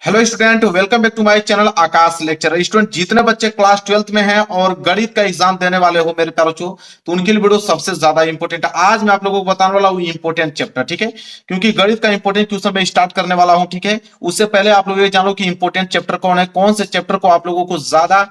Hello student, welcome back to my channel Akash lecture. Student, जितने बच्चे class 12th में हैं और गणित का एग्जाम देने वाले हो मेरे प्यारे बच्चों, तो उनके लिए वीडियो सबसे ज्यादा इंपॉर्टेंट है। आज मैं आप लोगों को बताने वाला हूँ इंपॉर्टेंट चैप्टर, ठीक है। क्योंकि गणित का इंपॉर्टेंट क्वेश्चन मैं स्टार्ट करने वाला हूँ, ठीक है। उससे पहले आप लोग ये जानो कि इंपॉर्टेंट चैप्टर कौन है, कौन से चैप्टर को आप लोगों को ज्यादा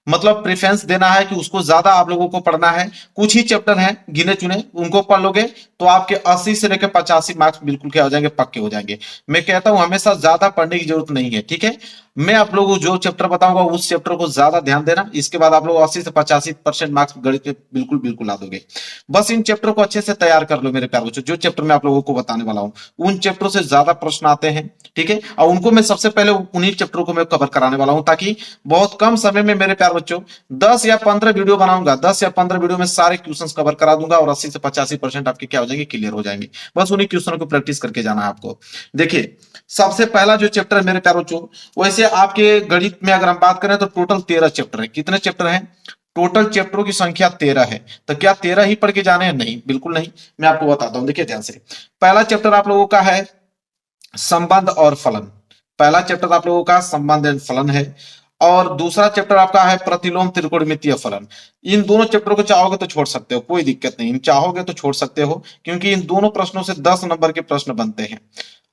मतलब प्रेफरेंस देना है कि उसको ज्यादा आप लोगों को पढ़ना है। कुछ ही चैप्टर हैं गिने चुने, उनको पढ़ लोगे तो आपके 80 से लेकर 85 मार्क्स बिल्कुल क्या हो जाएंगे, पक्के हो जाएंगे। मैं कहता हूं हमेशा ज्यादा पढ़ने की जरूरत नहीं है, ठीक है। मैं आप लोगों को जो चैप्टर बताऊंगा उस चैप्टर को ज्यादा ध्यान देना, इसके बाद आप लोग 80 से 85% मार्क्स गणित पे बिल्कुल बिल्कुल ला दोगे। बस इन चैप्टर को अच्छे से तैयार कर लो मेरे प्यारे बच्चों। जो चैप्टर मैं आप लोगों को बताने वाला हूं उन चैप्टरों से ज्यादा प्रश्न आते हैं, ठीक है। और उनको मैं सबसे पहले उन्हीं चैप्टरों को मैं कवर कराने वाला हूं, ताकि बहुत कम समय में मेरे प्यारे बच्चों 10 या 15 वीडियो बनाऊंगा, 10 या 15 वीडियो में सारे क्वेश्चंस कवर करा दूंगा और 80 से 85% आपके क्या हो जाएंगे, क्लियर हो जाएंगे। बस उन्हीं क्वेश्चनों को प्रैक्टिस करके जाना है आपको। देखिए, सबसे पहला जो चैप्टर है मेरे प्यारे बच्चों, वैसे आपके गणित में अगर हम बात करें तो टोटल 13 चैप्टर है। कितने चैप्टर हैं? टोटल चैप्टरों की संख्या 13 है। तो क्या 13 ही पढ़ के जाने हैं? नहीं, बिल्कुल नहीं। मैं आपको बताता हूं, देखिए ध्यान से। पहला चैप्टर आप लोगों का है संबंध और फलन। पहला चैप्टर आप लोगों का संबंध एंड फलन है। और दूसरा चैप्टर आपका है प्रतिलोम त्रिकोणमितीय फलन। इन दोनों चैप्टरों को चाहोगे तो छोड़ सकते हो, कोई दिक्कत नहीं। चाहोगे तो छोड़ सकते हो, क्योंकि इन दोनों प्रश्नों से 10 नंबर के प्रश्न बनते हैं।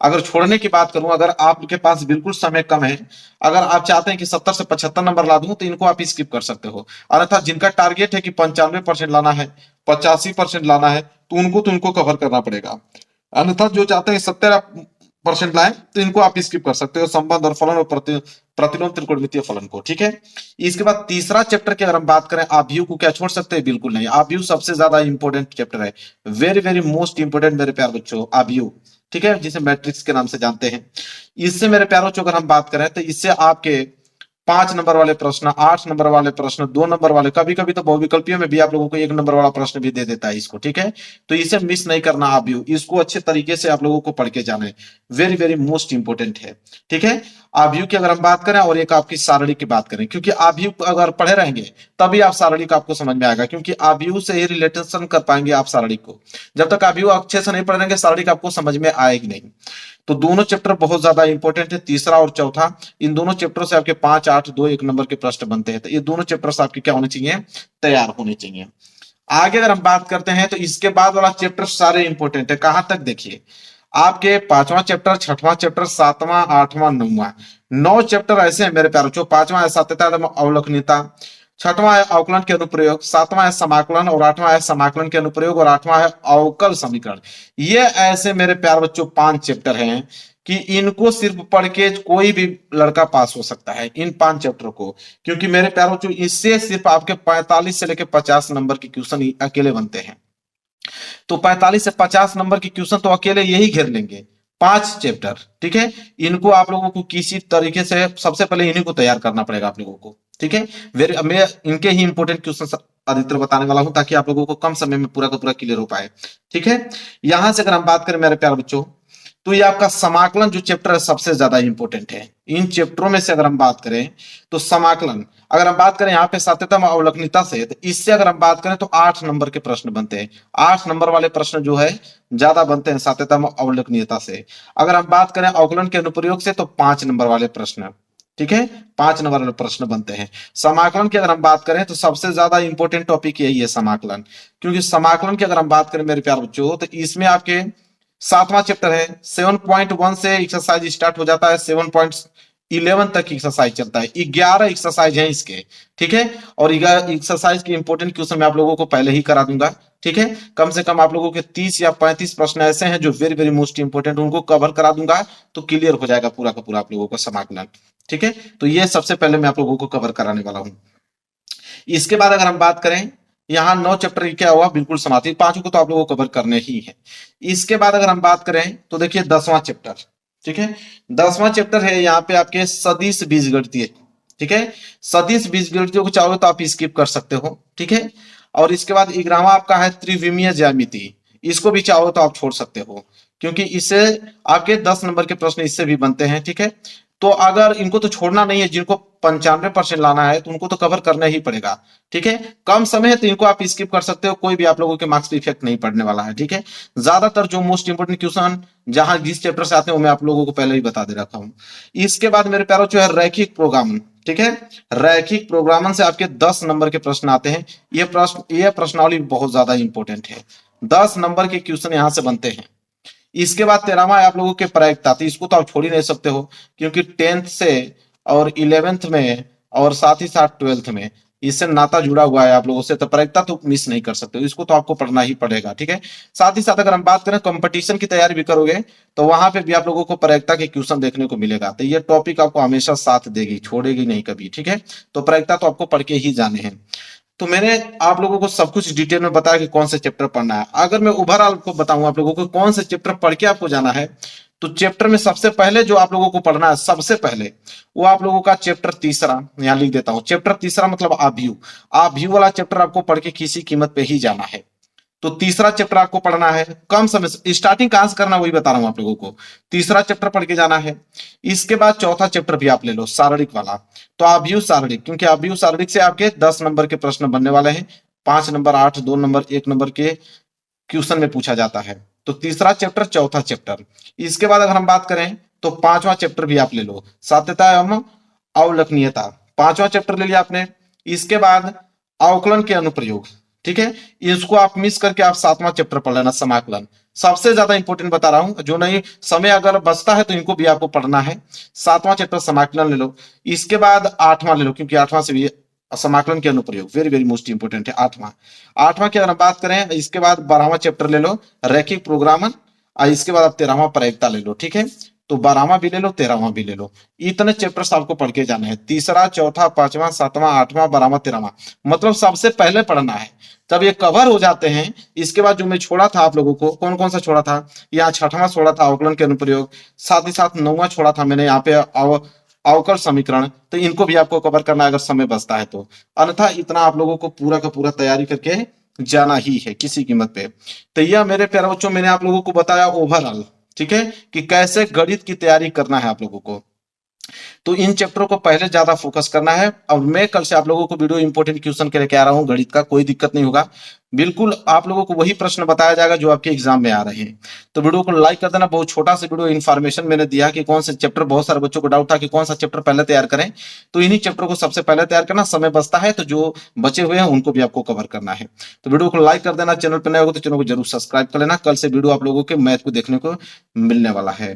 अगर छोड़ने की बात करूं, अगर आपके पास बिल्कुल समय कम है, अगर आप चाहते हैं कि 70 से 75 नंबर ला दूं, तो इनको आप स्किप कर सकते हो। अन्यथा जिनका टारगेट है कि 95% लाना है, 85% लाना है, तो उनको कवर करना पड़ेगा। अन्यथा जो चाहते हैं 70% लाए, तो इनको आप स्किप कर सकते हो, संबंध और फलन और प्रतिलोम त्रिकोणमितीय फलन को, ठीक है। इसके बाद तीसरा चैप्टर की अगर हम बात करें, आव्यूह को क्या छोड़ सकते हैं? बिल्कुल नहीं। आव्यूह सबसे ज्यादा इंपॉर्टेंट चैप्टर है, वेरी वेरी मोस्ट इंपॉर्टेंट मेरे प्यारे बच्चों, आव्यूह, ठीक है, जिसे मैट्रिक्स के नाम से जानते हैं। इससे मेरे प्यारे बच्चों अगर हम बात करें तो इससे आपके 5 नंबर वाले प्रश्न, 8 नंबर वाले प्रश्न, 2 नंबर वाले, कभी कभी तो बहुविकल्पीय में भी आप लोगों को 1 नंबर वाला प्रश्न भी दे देता है इसको, ठीक है। तो इसे मिस नहीं करना आप भी, इसको अच्छे तरीके से आप लोगों को पढ़ के जाना है। वेरी वेरी मोस्ट इंपोर्टेंट है, ठीक है। आव्यूह की अगर हम बात करें और एक आपकी सारणी की बात करें, क्योंकि आव्यूह अगर पढ़े रहेंगे तभी आप सारणी का आपको समझ में आएगा, क्योंकि आव्यूह से ही रिलेशन कर पाएंगे आप सारणी को। जब तक आव्यूह अच्छे से नहीं पढ़ेंगे सारणी का आपको समझ में आएगी नहीं। तो दोनों चैप्टर बहुत ज्यादा इंपॉर्टेंट है, तीसरा और चौथा। इन दोनों चैप्टर से आपके 5, 8, 2, 1 नंबर के प्रश्न बनते हैं। तो ये दोनों चैप्टर से आपके क्या होने चाहिए? तैयार होने चाहिए। आगे अगर हम बात करते हैं तो इसके बाद वाला चैप्टर सारे इंपॉर्टेंट है। कहां तक? देखिए, आपके 5वां चैप्टर, 6वां चैप्टर, 7वां, 8वां, 9वां, 9 चैप्टर ऐसे हैं मेरे प्यारों। 5वां है सातत्यता अवलोकनीयता, 6वां है अवकलन के अनुप्रयोग, 7वां है समाकलन, और 8वां है समाकलन के अनुप्रयोग, और 8वां है अवकल समीकरण। ये ऐसे मेरे प्यार बच्चों 5 चैप्टर हैं कि इनको सिर्फ पढ़ के कोई भी लड़का पास हो सकता है, इन 5 चैप्टर को। क्योंकि मेरे प्यारे बच्चों इससे सिर्फ आपके 45 से लेकर 50 नंबर के क्वेश्चन अकेले बनते हैं। तो 45 से 50 नंबर के क्वेश्चन तो अकेले यही घेर लेंगे, 5 चैप्टर, ठीक है। इनको आप लोगों को किसी तरीके से सबसे पहले इन्हीं को तैयार करना पड़ेगा आप लोगों को, ठीक है। मैं इनके ही इंपॉर्टेंट क्वेश्चन अधिकतर बताने वाला हूं, ताकि आप लोगों को कम समय में पूरा का पूरा क्लियर हो पाए, ठीक है। यहां से अगर हम बात करें मेरे प्यारे बच्चों, तो ये आपका समाकलन जो चैप्टर है सबसे ज्यादा इंपॉर्टेंट है। इन चैप्टरों में से अगर हम बात करें तो समाकलन, अगर हम बात करें यहाँ पे सातत्यता अवलोकनीयता से, तो इससे अगर हम बात करें तो 8 नंबर के प्रश्न बनते हैं। 8 नंबर वाले प्रश्न जो है ज्यादा बनते हैं सातत्यता अवलोकनीयता से। अगर हम बात करें अवकलन के अनुप्रयोग से तो 5 नंबर वाले प्रश्न, ठीक है, 5 नंबर वाले प्रश्न बनते हैं। समाकलन की अगर हम बात करें तो सबसे ज्यादा इंपॉर्टेंट टॉपिक यही है समाकलन। क्योंकि समाकलन की अगर हम बात करें मेरे प्यारे बच्चों, तो इसमें आपके 7वां चैप्टर है, 7.1 से एक्सरसाइज स्टार्ट हो जाता है, 7.11 तक एक्सरसाइज चलता है। 11 एक्सरसाइज है इसके, ठीक है। और 11 एक्सरसाइज के इंपॉर्टेंट क्वेश्चन मैं आप लोगों को पहले ही करा दूंगा, ठीक है। कम से कम आप लोगों के 30 या 35 प्रश्न ऐसे हैं जो वेरी वेरी मोस्ट इंपॉर्टेंट, उनको कवर करा दूंगा, तो क्लियर हो जाएगा पूरा का पूरा आप लोगों का समाकलन, ठीक है। तो ये सबसे पहले मैं आप लोगों को कवर कराने वाला हूं। इसके बाद अगर हम बात करें, यहाँ 9 चैप्टर क्या हुआ, बिल्कुल समाप्ति, 5 को तो आप लोगों को कवर करने ही है। इसके बाद अगर हम बात करें तो देखिए 10वां चैप्टर, ठीक है। 10वां चैप्टर है यहाँ पे आपके सदिश बीजगणितीय, ठीक है। सदिश बीजगणितीय को चाहो तो आप स्किप कर सकते हो, ठीक है। और इसके बाद 11वां आपका है त्रिविमीय ज्यामिति, इसको भी चाहो तो आप छोड़ सकते हो, क्योंकि इससे आपके 10 नंबर के प्रश्न इससे भी बनते हैं, ठीक है। तो अगर इनको तो छोड़ना नहीं है, जिनको 95% लाना है तो उनको तो कवर करना ही पड़ेगा। ठीक है, कम समय है तो इनको आप स्किप कर सकते हो, कोई भी आप लोगों के मार्क्स पे इफेक्ट नहीं पड़ने वाला है। ठीक है, ज्यादातर जो मोस्ट इंपोर्टेंट क्वेश्चन जहां जिस चैप्टर से आते हैं वो मैं आप लोगों को पहले ही बता दे रखा हूं। इसके बाद मेरे प्यारो जो है रैखिक प्रोग्रामन। ठीक है, रैखिक प्रोग्रामन से आपके 10 नंबर के प्रश्न आते हैं। ये प्रश्नावली बहुत ज्यादा इंपॉर्टेंट है, 10 नंबर के क्वेश्चन यहां से बनते हैं। इसके बाद 13वां है आप लोगों के प्रायिकता, तो इसको तो आप छोड़ ही नहीं सकते हो, क्योंकि 10th से और 11th में और साथ ही साथ 12th में इससे नाता जुड़ा हुआ है आप लोगों से, तो प्रायिकता तो मिस नहीं कर सकते हो, इसको तो आपको पढ़ना ही पड़ेगा। ठीक है, साथ ही साथ अगर हम बात करें कंपटीशन की तैयारी भी करोगे तो वहां पे भी आप लोगों को प्रायिकता के क्वेश्चन देखने को मिलेगा, तो ये टॉपिक आपको हमेशा साथ देगी, छोड़ेगी नहीं कभी। ठीक है, तो प्रायिकता तो आपको पढ़ के ही जाने हैं। तो मैंने आप लोगों को सब कुछ डिटेल में बताया कि कौन से चैप्टर पढ़ना है। अगर मैं ओवरऑल आपको बताऊं आप लोगों को कौन से चैप्टर पढ़ के आपको जाना है, तो चैप्टर में सबसे पहले जो आप लोगों को पढ़ना है, सबसे पहले वो आप लोगों का चैप्टर तीसरा, यहां लिख देता हूं, चैप्टर तीसरा मतलब आव्यूह। आव्यूह वाला चैप्टर आपको पढ़ के किसी कीमत पे ही जाना है। तो तीसरा चैप्टर आपको पढ़ना है, कम समय से स्टार्टिंग कहां से करना वही बता रहा हूं आप लोगों को। तीसरा चैप्टर पढ़ के जाना है। इसके बाद चौथा चैप्टर भी आप ले लो, शारीरिक वाला। तो आव्यूह शारीरिक, क्योंकि आव्यूह शारीरिक से आपके 10 नंबर के प्रश्न बनने वाले हैं, 5 नंबर, 8, 2 नंबर, 1 नंबर के क्वेश्चन में पूछा जाता है। तो तीसरा चैप्टर, चौथा चैप्टर। इसके बाद अगर हम बात करें तो पांचवा चैप्टर भी आप ले लो, सात्यता एवं अवलक्षणीयता, पांचवा चैप्टर ले लिया आपने। इसके बाद अवकलन के अनुप्रयोग। ठीक है, इसको आप मिस करके आप सातवां चैप्टर पढ़ लेना, समाकलन। सबसे ज्यादा इंपॉर्टेंट बता रहा हूं, जो नहीं समय अगर बचता है तो इनको भी आपको पढ़ना है। सातवां चैप्टर समाकलन ले लो। इसके बाद आठवां ले लो, क्योंकि आठवां से भी समाकलन के अनुप्रयोग वेरी वेरी मोस्ट इंपोर्टेंट है। आठवां, आठवां की अगर हम बात करें, इसके बाद 12वां चैप्टर ले लो, रैखिक प्रोग्रामन, और इसके बाद आप 13वां प्रायिकता ले लो। ठीक है, तो 12वां भी ले लो, 13वां भी ले लो। इतने चैप्टर्स आपको पढ़ के जाने हैं, तीसरा, चौथा, पांचवा, सातवां, आठवां, 12वां, 13वां, मतलब सबसे पहले पढ़ना है। जब ये कवर हो जाते हैं, इसके बाद जो मैं छोड़ा था आप लोगों को, कौन कौन सा छोड़ा था, यहाँ छठवां छोड़ा था अवकलन के अनुप्रयोग, साथ ही साथ 9वां छोड़ा था मैंने यहाँ पे अवकल समीकरण, तो इनको भी आपको कवर करना है अगर समय बचता है तो। अन्यथा इतना आप लोगों को पूरा का पूरा तैयारी करके जाना ही है किसी कीमत पे। तो यह मेरे प्यारे बच्चों मैंने आप लोगों को बताया ओवरऑल, ठीक है, कि कैसे गणित की तैयारी करना है आप लोगों को। तो इन चैप्टरों को पहले ज्यादा फोकस करना है। अब मैं कल से आप लोगों को वीडियो इंपॉर्टेंट क्वेश्चन के लेके आ रहा हूँ गणित का, कोई दिक्कत नहीं होगा, बिल्कुल आप लोगों को वही प्रश्न बताया जाएगा जो आपके एग्जाम में आ रहे हैं। तो वीडियो को लाइक कर देना। बहुत छोटा सा वीडियो इन्फॉर्मेशन मैंने दिया कि कौन से चैप्टर, बहुत सारे बच्चों को डाउट था कि कौन सा चैप्टर पहले तैयार करें, तो इन्हीं चैप्टर को सबसे पहले तैयार करना। समय बचता है तो जो बचे हुए हैं उनको भी आपको कवर करना है। तो वीडियो को लाइक कर देना, चैनल पर नए हो तो चैनल को जरूर सब्सक्राइब कर लेना। कल से वीडियो आप लोगों के मैथ को देखने को मिलने वाला है।